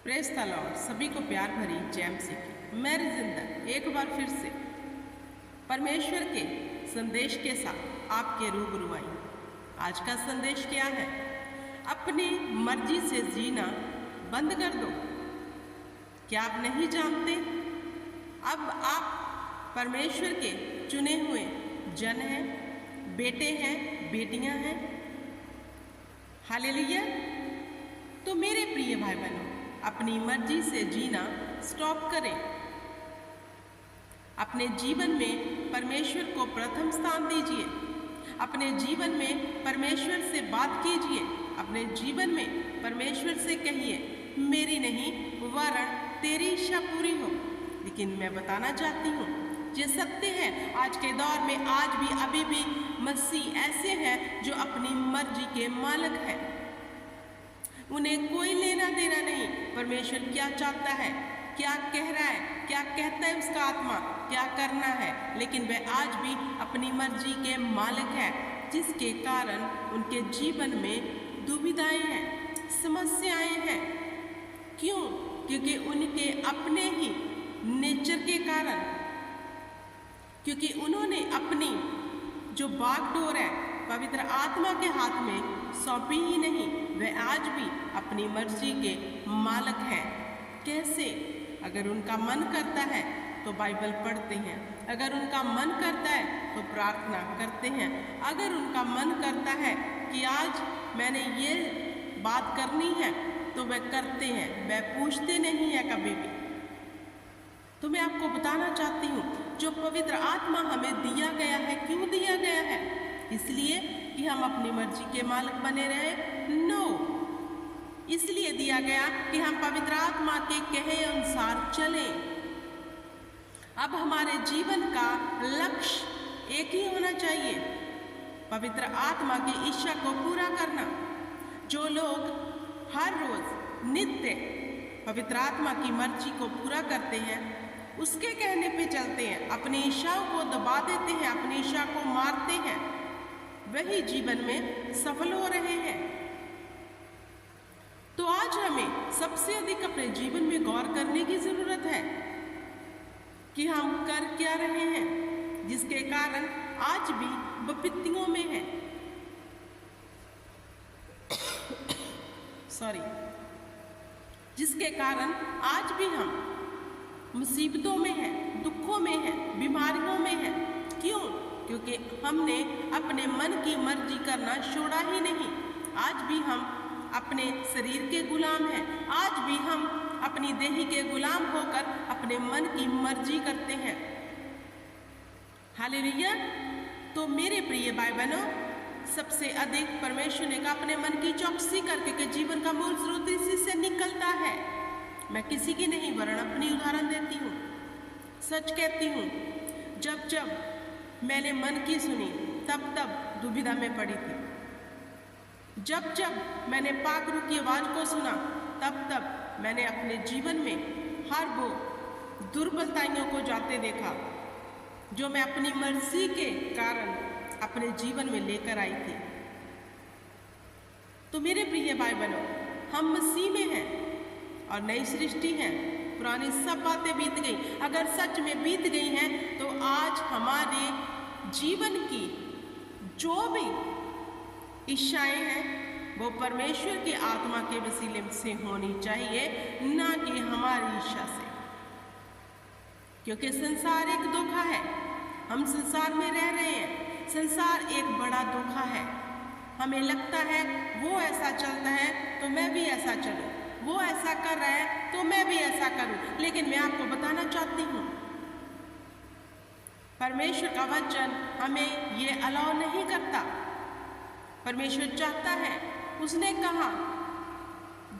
Praise the Lord. सभी को प्यार भरी जय मसीह की। मैं रजिंदर एक बार फिर से परमेश्वर के संदेश के साथ आपके रूबरू आई। आज का संदेश क्या है? अपनी मर्जी से जीना बंद कर दो। क्या आप नहीं जानते? अब आप परमेश्वर के चुने हुए जन हैं, बेटे हैं, बेटियां हैं। हालेलुया। तो मेरे प्रिय भाई बहनों, अपनी मर्जी से जीना स्टॉप करें। अपने जीवन में परमेश्वर को प्रथम स्थान दीजिए। अपने जीवन में परमेश्वर से बात कीजिए। अपने जीवन में परमेश्वर से कहिए, मेरी नहीं वरन तेरी इच्छा पूरी हो। लेकिन मैं बताना चाहती हूँ, ये सत्य है, आज के दौर में आज भी अभी भी मसीह ऐसे हैं जो अपनी मर्जी के मालिक हैं। उन्हें कोई लेना देना नहीं परमेश्वर क्या चाहता है, क्या कह रहा है, क्या कहता है उसका आत्मा, क्या करना है। लेकिन वह आज भी अपनी मर्जी के मालिक है, जिसके कारण उनके जीवन में दुविधाएं हैं, समस्याएं हैं। क्यों? क्योंकि उनके अपने ही नेचर के कारण, क्योंकि उन्होंने अपनी जो बागडोर है पवित्र आत्मा के हाथ में सौंपी ही नहीं। वह आज भी अपनी मर्जी के मालिक हैं। कैसे? अगर उनका मन करता है तो बाइबल पढ़ते हैं, अगर उनका मन करता है तो प्रार्थना करते हैं, अगर उनका मन करता है कि आज मैंने ये बात करनी है तो वह करते हैं, वह पूछते नहीं है कभी भी। तो मैं आपको बताना चाहती हूँ, जो पवित्र आत्मा हमें दिया गया है, क्यों दिया गया है? इसलिए कि हम अपनी मर्जी के मालिक बने रहे? नो, इसलिए दिया गया कि हम पवित्र आत्मा के कहे अनुसार चलें। अब हमारे जीवन का लक्ष्य एक ही होना चाहिए, पवित्र आत्मा की इच्छा को पूरा करना। जो लोग हर रोज नित्य पवित्र आत्मा की मर्जी को पूरा करते हैं, उसके कहने पे चलते हैं, अपनी इच्छाओं को दबा देते हैं, अपनी इच्छा को मारते हैं, वही जीवन में सफल हो रहे हैं। तो आज हमें सबसे अधिक अपने जीवन में गौर करने की जरूरत है कि हम कर क्या रहे हैं, जिसके कारण आज भी विपत्तियों में हैं। जिसके कारण आज भी हम मुसीबतों में हैं, दुखों में हैं, बीमारियों में हैं। क्यों? क्योंकि हमने अपने मन की मर्जी करना छोड़ा ही नहीं। आज भी हम अपने शरीर के गुलाम हैं, आज भी हम अपनी देही के गुलाम होकर अपने मन की मर्जी करते हैं। हालेलुया। तो मेरे प्रिय भाई बहनों, सबसे अधिक परमेश्वर ने कहा अपने मन की चौकसी करके कि जीवन का मूल स्रोत इसी से निकलता है। मैं किसी की नहीं वरन अपनी उदाहरण देती हूँ, सच कहती हूँ। जब जब मैंने मन की सुनी तब तब दुविधा में पड़ी थी। जब जब मैंने पाकरू की आवाज़ को सुना तब तब मैंने अपने जीवन में हर वो दुर्बलताइयों को जाते देखा जो मैं अपनी मर्जी के कारण अपने जीवन में लेकर आई थी। तो मेरे प्रिय भाई बहनों, हम मसीह में हैं और नई सृष्टि हैं। पुरानी सब बातें बीत गई। अगर सच में बीत गई हैं तो आज हमारे जीवन की जो भी इच्छाएं हैं वो परमेश्वर की आत्मा के वसीले से होनी चाहिए, ना कि हमारी इच्छा से। क्योंकि संसार एक धोखा है। हम संसार में रह रहे हैं। संसार एक बड़ा धोखा है। हमें लगता है वो ऐसा चलता है तो मैं भी ऐसा चलूं, वो ऐसा कर रहा है तो मैं भी ऐसा करूं। लेकिन मैं आपको बताना चाहती हूँ, परमेश्वर का वचन हमें ये अलाउ नहीं करता। परमेश्वर चाहता है, उसने कहा,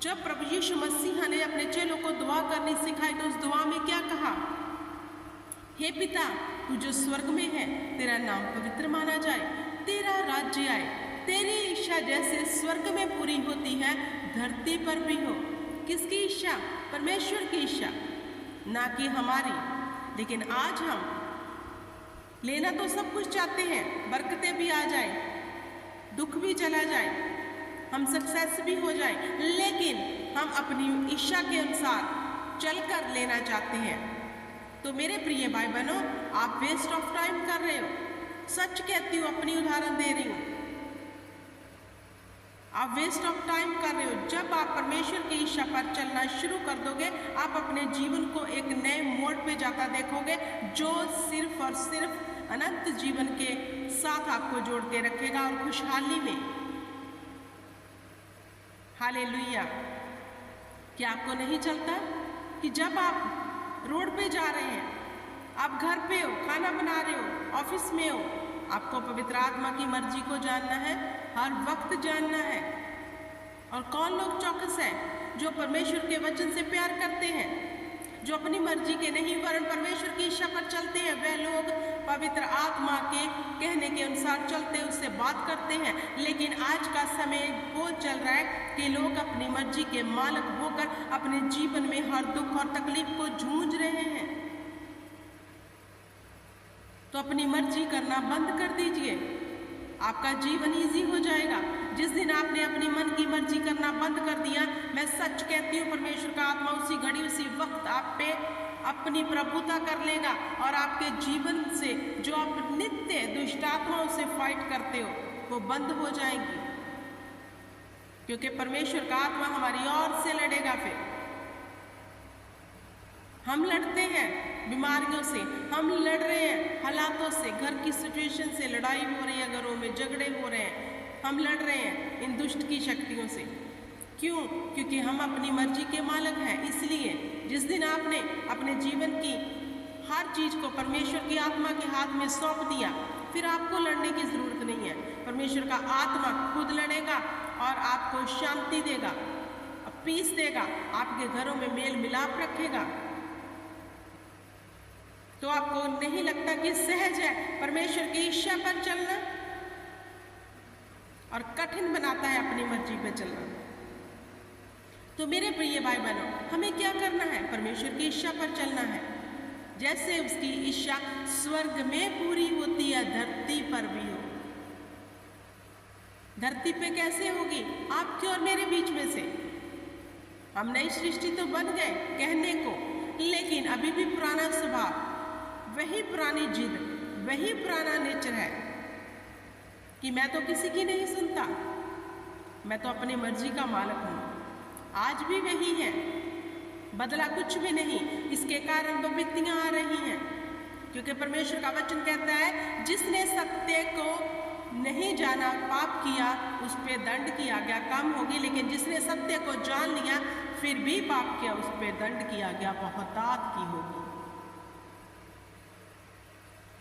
जब प्रभु यीशु मसीह ने अपने चेलों को दुआ करनी सिखाई तो उस दुआ में क्या कहा? हे पिता, तू जो स्वर्ग में है, तेरा नाम पवित्र माना जाए, तेरा राज्य आए, तेरी इच्छा जैसे स्वर्ग में पूरी होती है धरती पर भी हो। किसकी इच्छा? परमेश्वर की इच्छा, ना कि हमारी। लेकिन आज हम लेना तो सब कुछ चाहते हैं, बरकतें भी आ जाए, दुख भी चला जाए, हम सक्सेस भी हो जाए, लेकिन हम अपनी इच्छा के अनुसार चलकर लेना चाहते हैं। तो मेरे प्रिय भाई बहनों, आप वेस्ट ऑफ टाइम कर रहे हो। सच कहती हूँ, अपनी उदाहरण दे रही हूँ, आप वेस्ट ऑफ टाइम कर रहे हो। जब आप परमेश्वर की इच्छा पर चलना शुरू कर दोगे, आप अपने जीवन को एक नए मोड़ पे जाता देखोगे, जो सिर्फ और सिर्फ अनंत जीवन के साथ आपको जोड़ के रखेगा और खुशहाली में। हालेलुया। क्या आपको नहीं चलता कि जब आप रोड पे जा रहे हैं, आप घर पे हो, खाना बना रहे हो, ऑफिस में हो, आपको पवित्र आत्मा की मर्जी को जानना है, हर वक्त जानना है। और कौन लोग चौकस हैं? जो परमेश्वर के वचन से प्यार करते हैं, जो अपनी मर्जी के नहीं वरन परमेश्वर की इच्छा पर चलते हैं। वह लोग पवित्र आत्मा के कहने के अनुसार चलते, उससे बात करते हैं। लेकिन आज का समय वो चल रहा है कि लोग अपनी मर्जी के मालिक होकर अपने जीवन में हर दुख और तकलीफ को जूझ रहे हैं। तो अपनी मर्जी करना बंद कर दीजिए, आपका जीवन इजी हो जाएगा। जिस दिन आपने अपनी मन की मर्जी करना बंद कर दिया, मैं सच कहती हूँ, परमेश्वर का आत्मा उसी घड़ी उसी वक्त आप पे अपनी प्रभुता कर लेगा और आपके जीवन से जो आप नित्य दुष्ट आत्माओं से फाइट करते हो वो बंद हो जाएंगी, क्योंकि परमेश्वर का आत्मा हमारी ओर से लड़ेगा। फिर हम लड़ते हैं बीमारियों से, हम लड़ रहे हैं हालातों से, घर की सिचुएशन से लड़ाई हो रही है, घरों में झगड़े हो रहे हैं, हम लड़ रहे हैं इन दुष्ट की शक्तियों से। क्यों? क्योंकि हम अपनी मर्जी के मालिक हैं। इसलिए जिस दिन आपने अपने जीवन की हर चीज को परमेश्वर की आत्मा के हाथ में सौंप दिया, फिर आपको लड़ने की जरूरत नहीं है। परमेश्वर का आत्मा खुद लड़ेगा और आपको शांति देगा, पीस देगा, आपके घरों में मेल मिलाप रखेगा। तो आपको नहीं लगता कि सहज है परमेश्वर की इच्छा पर चलना, और कठिन बनाता है अपनी मर्जी पर चलना। तो मेरे प्रिय भाई बहनों, हमें क्या करना है? परमेश्वर की इच्छा पर चलना है। जैसे उसकी इच्छा स्वर्ग में पूरी होती है, धरती पर भी हो। धरती पे कैसे होगी? आपके और मेरे बीच में से। हम नई सृष्टि तो बन गए कहने को, लेकिन अभी भी पुराना स्वभाव, वही पुरानी जिद, वही पुराना नेचर है कि मैं तो किसी की नहीं सुनता, मैं तो अपनी मर्जी का मालिक हूँ। आज भी वही है, बदला कुछ भी नहीं। इसके कारण विपत्तियां आ रही हैं, क्योंकि परमेश्वर का वचन कहता है, जिसने सत्य को नहीं जाना, पाप किया, उस पर दंड की आज्ञा कम होगी, लेकिन जिसने सत्य को जान लिया फिर भी पाप किया, उस पर दंड की आज्ञा बहुतायत की होगी।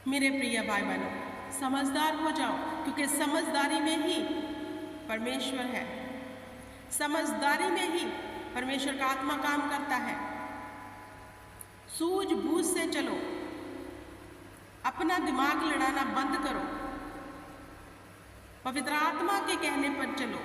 मेरे प्रिय भाई बहनों, समझदार हो जाओ, क्योंकि समझदारी में ही परमेश्वर है। समझदारी में ही परमेश्वर का आत्मा काम करता है। सूझबूझ से चलो, अपना दिमाग लड़ाना बंद करो, पवित्र आत्मा के कहने पर चलो,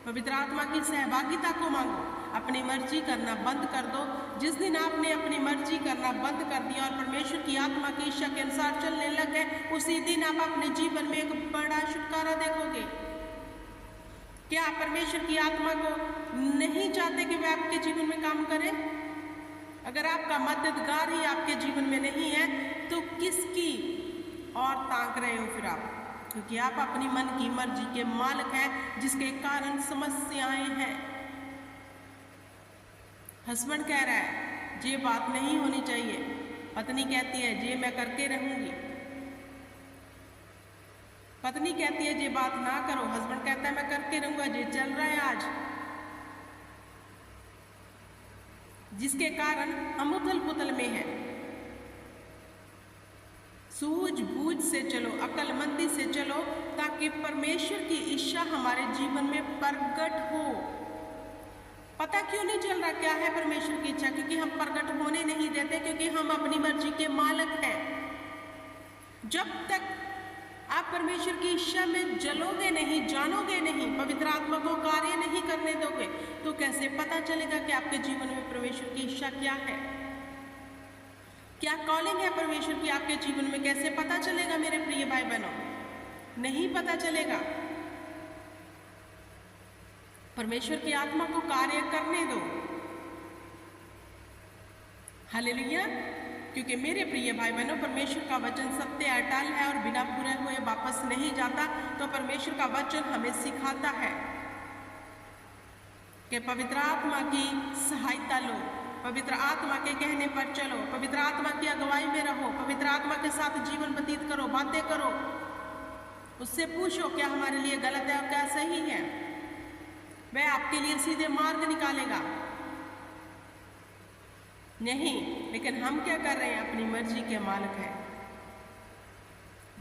पवित्र आत्मा की सहभागिता को मांगो, अपनी मर्जी करना बंद कर दो। जिस दिन आपने अपनी मर्जी करना बंद कर दिया और परमेश्वर की आत्मा की इच्छा के अनुसार चलने लग गए, उसी दिन आप अपने जीवन में एक बड़ा छुटकारा देखोगे। क्या आप परमेश्वर की आत्मा को नहीं चाहते कि वह आपके जीवन में काम करे? अगर आपका मददगार ही आपके जीवन में नहीं है, तो किसकी और ताक रहे हो फिर आप? क्योंकि आप अपनी मन की मर्जी के मालिक हैं, जिसके कारण समस्याएं हैं। हस्बैंड कह रहा है ये बात नहीं होनी चाहिए, पत्नी कहती है ये मैं करके रहूंगी, पत्नी कहती है ये बात ना करो, हस्बैंड कहता है मैं करके रहूंगा। ये चल रहा है आज, जिसके कारण हम उथल पुथल में हैं। सूझबूझ से चलो, अक्लमंदी से चलो, ताकि परमेश्वर की इच्छा हमारे जीवन में प्रकट हो। पता क्यों नहीं चल रहा क्या है परमेश्वर की इच्छा? क्योंकि हम प्रकट होने नहीं देते, क्योंकि हम अपनी मर्जी के मालिक हैं। जब तक आप परमेश्वर की इच्छा में जलोगे नहीं, जानोगे नहीं, पवित्र आत्मा को कार्य नहीं करने दोगे, तो कैसे पता चलेगा कि आपके जीवन में परमेश्वर की इच्छा क्या है, क्या कॉलिंग है परमेश्वर की आपके जीवन में? कैसे पता चलेगा मेरे प्रिय भाई बहनों? नहीं पता चलेगा। परमेश्वर की आत्मा को कार्य करने दो। हालेलुया। क्योंकि मेरे प्रिय भाई बहनों, परमेश्वर का वचन सत्य अटल है और बिना पूरे हुए वापस नहीं जाता। तो परमेश्वर का वचन हमें सिखाता है कि पवित्र आत्मा की सहायता लो, पवित्र आत्मा के कहने पर चलो, पवित्र आत्मा की अगुवाई में रहो, पवित्र आत्मा के साथ जीवन व्यतीत करो, बातें करो, उससे पूछो क्या हमारे लिए गलत है और क्या सही है। वह आपके लिए सीधे मार्ग निकालेगा। नहीं, लेकिन हम क्या कर रहे हैं? अपनी मर्जी के मालिक है।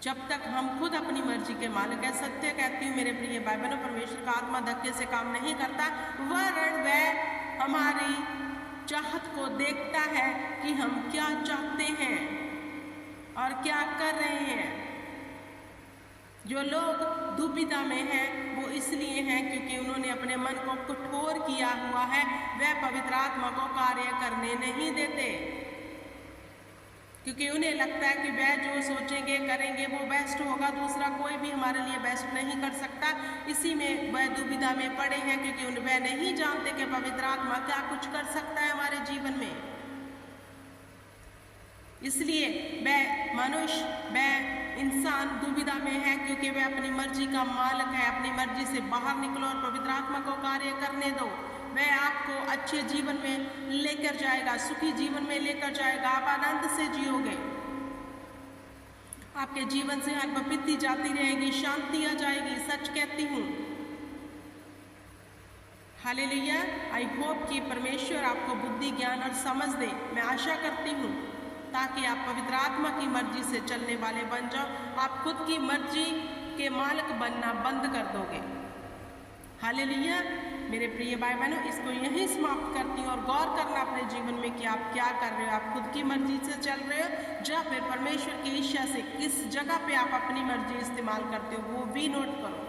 जब तक हम खुद अपनी मर्जी के मालिक है, सत्य कहती हूँ मेरे प्रिय भाई बहनों, परमेश्वर का आत्मा धक्के से काम नहीं करता, वरन वह हमारी चाहत को देखता है कि हम क्या चाहते हैं और क्या कर रहे हैं। जो लोग दुविधा में हैं वो इसलिए हैं क्योंकि उन्होंने अपने मन को कठोर किया हुआ है। वह पवित्र आत्मा को कार्य करने नहीं देते, क्योंकि उन्हें लगता है कि वह जो सोचेंगे करेंगे वो बेस्ट होगा, दूसरा कोई भी हमारे लिए बेस्ट नहीं कर सकता। इसी में वह दुविधा में पड़े हैं, क्योंकि वह नहीं जानते कि पवित्र आत्मा क्या कुछ कर सकता है हमारे जीवन में। इसलिए वह मनुष्य, वह इंसान दुविधा में है, क्योंकि वह अपनी मर्जी का मालिक है। अपनी मर्जी से बाहर निकलो और पवित्र आत्मा को कार्य करने दो। वह आपको अच्छे जीवन में लेकर जाएगा, सुखी जीवन में लेकर जाएगा। आप आनंद से जियोगे, आपके जीवन से हर विपत्ति जाती रहेगी, शांति आ जाएगी। सच कहती हूँ। हालेलुया। आई होप कि परमेश्वर आपको बुद्धि, ज्ञान और समझ दे। मैं आशा करती हूँ, ताकि आप पवित्र आत्मा की मर्जी से चलने वाले बन जाओ। आप खुद की मर्जी के मालिक बनना बंद कर दोगे। हालेलुया। मेरे प्रिय भाई बहनों, इसको यहीं समाप्त करती हूँ और गौर करना अपने जीवन में कि आप क्या कर रहे हो। आप खुद की मर्जी से चल रहे हो या फिर परमेश्वर की इच्छा से किस जगह पे आप अपनी मर्जी इस्तेमाल करते हो, वो भी नोट करो।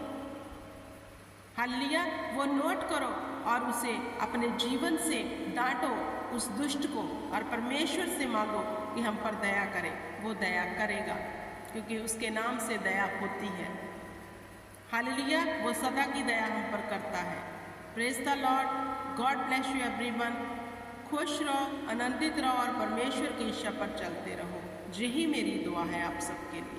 हालेलुया। वो नोट करो और उसे अपने जीवन से डांटो, उस दुष्ट को, और परमेश्वर से मांगो कि हम पर दया करें। वो दया करेगा, क्योंकि उसके नाम से दया होती है। हालेलुया। वो सदा की दया हम पर करता है। Praise the Lord. God bless you everyone. खुश रहो, आनंदित रहो और परमेश्वर की इच्छा पर चलते रहो। यही मेरी दुआ है आप सबके लिए।